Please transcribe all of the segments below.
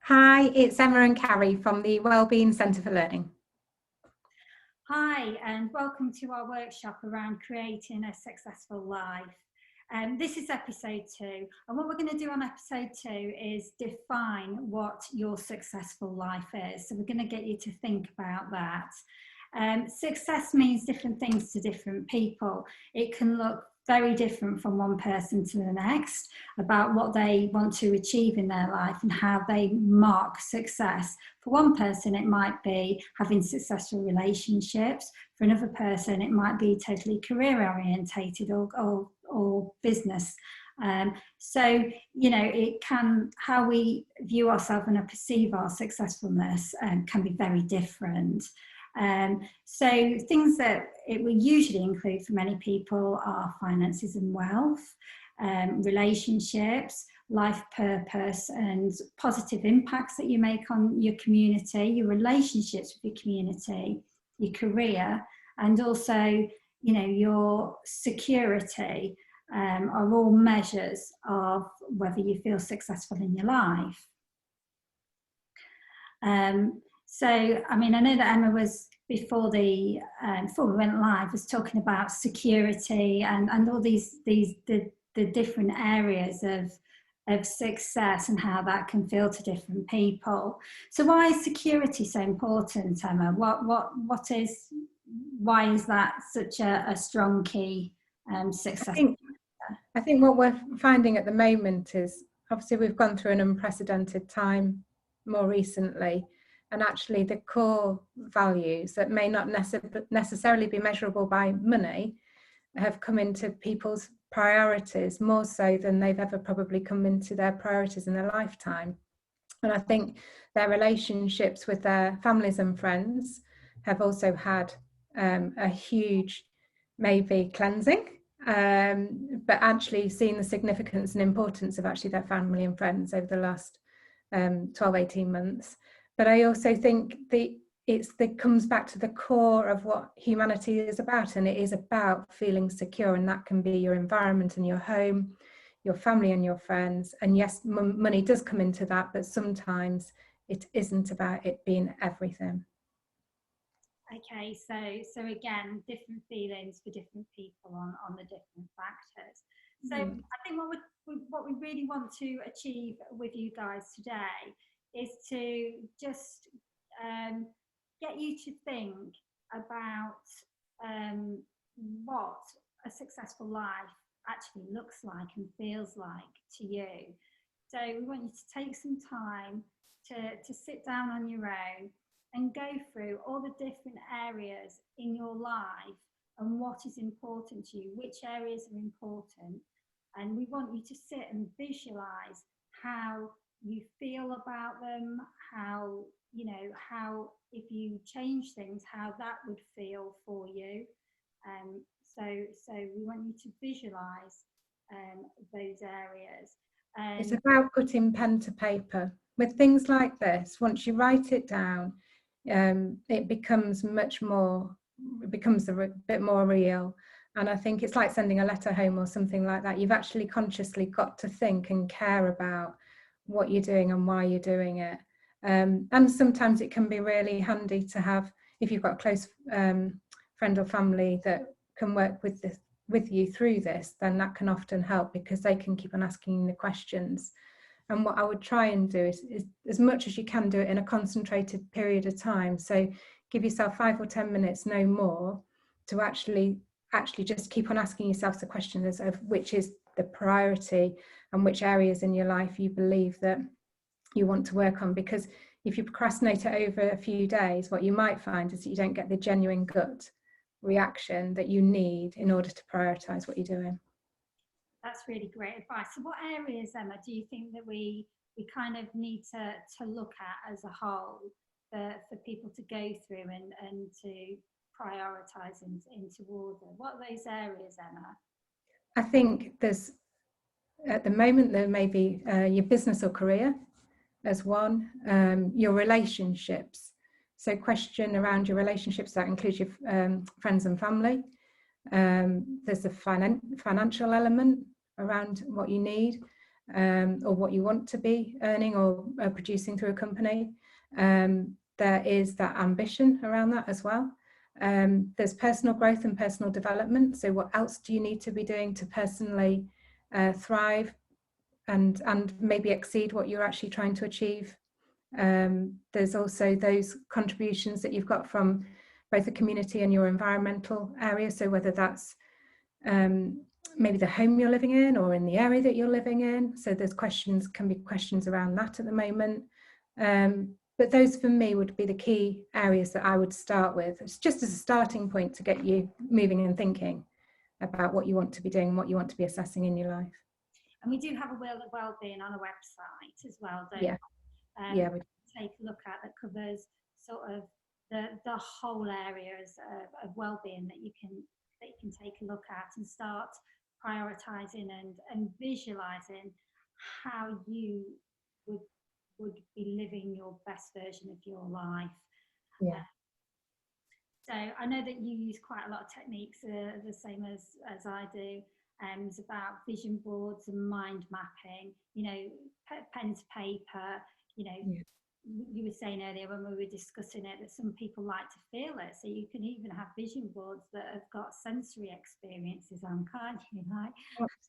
Hi, it's Emma and Carrie from the Wellbeing Centre for Learning. Hi, and welcome to our workshop around creating a successful life. This is episode 2, and what we're going to do on episode 2 is define what your successful life is. So we're going to get you to think about that. Success means different things to different people. It can look very different from one person to the next about what they want to achieve in their life and how they mark success. For one person, it might be having successful relationships. For another person, it might be totally career orientated or business. So, you know, it can, how we view ourselves and perceive our successfulness can be very different. So things that it will usually include for many people are finances and wealth, relationships, life purpose and positive impacts that you make on your community, your relationships with your community, your career, and also, you know, your security are all measures of whether you feel successful in your life. So, I mean, I know that Emma was, before we went live, was talking about security and all the different areas of success and how that can feel to different people. So why is security so important, Emma? Why is that such a strong key success? I think what we're finding at the moment is, obviously we've gone through an unprecedented time more recently, and actually the core values that may not necessarily be measurable by money have come into people's priorities more so than they've ever probably come into their priorities in their lifetime. And I think their relationships with their families and friends have also had a huge, maybe cleansing, but actually seeing the significance and importance of actually their family and friends over the last 12-18 months. But I also think that comes back to the core of what humanity is about, and it is about feeling secure, and that can be your environment and your home, your family and your friends. And yes, money does come into that, but sometimes it isn't about it being everything. Okay, so again, different feelings for different people on the different factors. So I think what we really want to achieve with you guys today is to just get you to think about what a successful life actually looks like and feels like to you. So we want you to take some time to sit down on your own and go through all the different areas in your life and what is important to you, which areas are important. And we want you to sit and visualize how you feel about them, how, you know, how if you change things, how that would feel for you. So we want you to visualize those areas. It's about putting pen to paper. With things like this, once you write it down, it becomes a bit more real. And I think it's like sending a letter home or something like that. You've actually consciously got to think and care about what you're doing and why you're doing it. And sometimes it can be really handy to have, if you've got a close friend or family that can work with you through this, then that can often help, because they can keep on asking the questions. And what I would try and do is as much as you can do it in a concentrated period of time. So give yourself 5 or 10 minutes, no more, to actually just keep on asking yourself the questions of which is the priority and which areas in your life you believe that you want to work on. Because if you procrastinate it over a few days, what you might find is that you don't get the genuine gut reaction that you need in order to prioritize what you're doing. That's really great advice. So what areas, Emma, do you think that we kind of need to look at as a whole for people to go through and to prioritize into order? What are those areas, Emma? I think there's, at the moment, there may be your business or career as one, your relationships. So question around your relationships, that includes your friends and family. There's a financial element around what you need. or what you want to be earning or producing through a company. There is that ambition around that as well. There's personal growth and personal development. So what else do you need to be doing to personally thrive and maybe exceed what you're actually trying to achieve? There's also those contributions that you've got from both the community and your environmental area. So whether that's maybe the home you're living in or in the area that you're living in. So there's can be questions around that at the moment. But those for me would be the key areas that I would start with. It's just as a starting point to get you moving and thinking about what you want to be doing and what you want to be assessing in your life. And we do have a wellbeing on a website as well, don't we? Yeah, we take a look at that covers sort of the whole areas of wellbeing that you can take a look at and start prioritizing and visualizing how you would be living your best version of your life. Yeah. So I know that you use quite a lot of techniques, the same as I do. It's about vision boards and mind mapping, you know, pen to paper, you know. Yeah. You were saying earlier when we were discussing it that some people like to feel it, so you can even have vision boards that have got sensory experiences on, can't you? Like,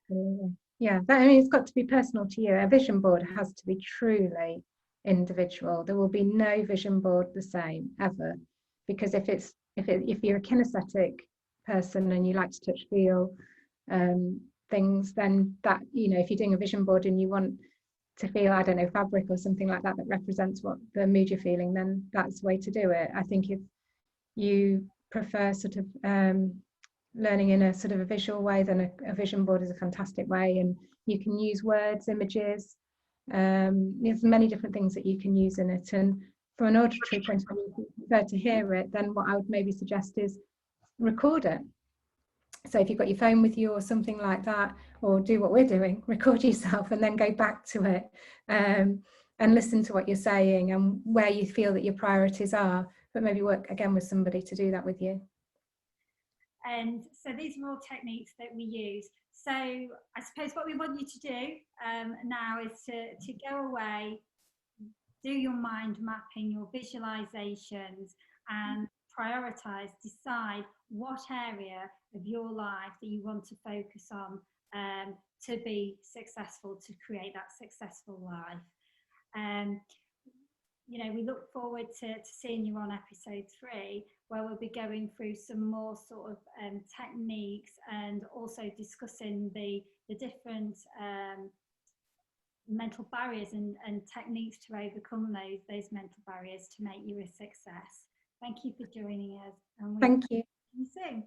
absolutely. Yeah, I mean, it's got to be personal to you. A vision board has to be truly individual. There will be no vision board the same ever, because if you're a kinesthetic person and you like to touch, feel things, then that, you know, if you're doing a vision board and you want to feel, I don't know, fabric or something like that represents what the mood you're feeling, then that's the way to do it. I think if you prefer sort of learning in a sort of a visual way, then a vision board is a fantastic way, and you can use words, images, there's many different things that you can use in it. And from an auditory point of view, if you prefer to hear it, then what I would maybe suggest is record it. So if you've got your phone with you or something like that, or do what we're doing, record yourself and then go back to it and listen to what you're saying and where you feel that your priorities are, but maybe work again with somebody to do that with you. And so these are all techniques that we use. So I suppose what we want you to do now is to go away, do your mind mapping, your visualizations, and prioritize, decide what area of your life that you want to focus on to be successful, to create that successful life. You know, we look forward to seeing you on episode 3, where we'll be going through some more sort of techniques and also discussing the different mental barriers and techniques to overcome those mental barriers to make you a success. Thank you for joining us. And thank you. See you soon.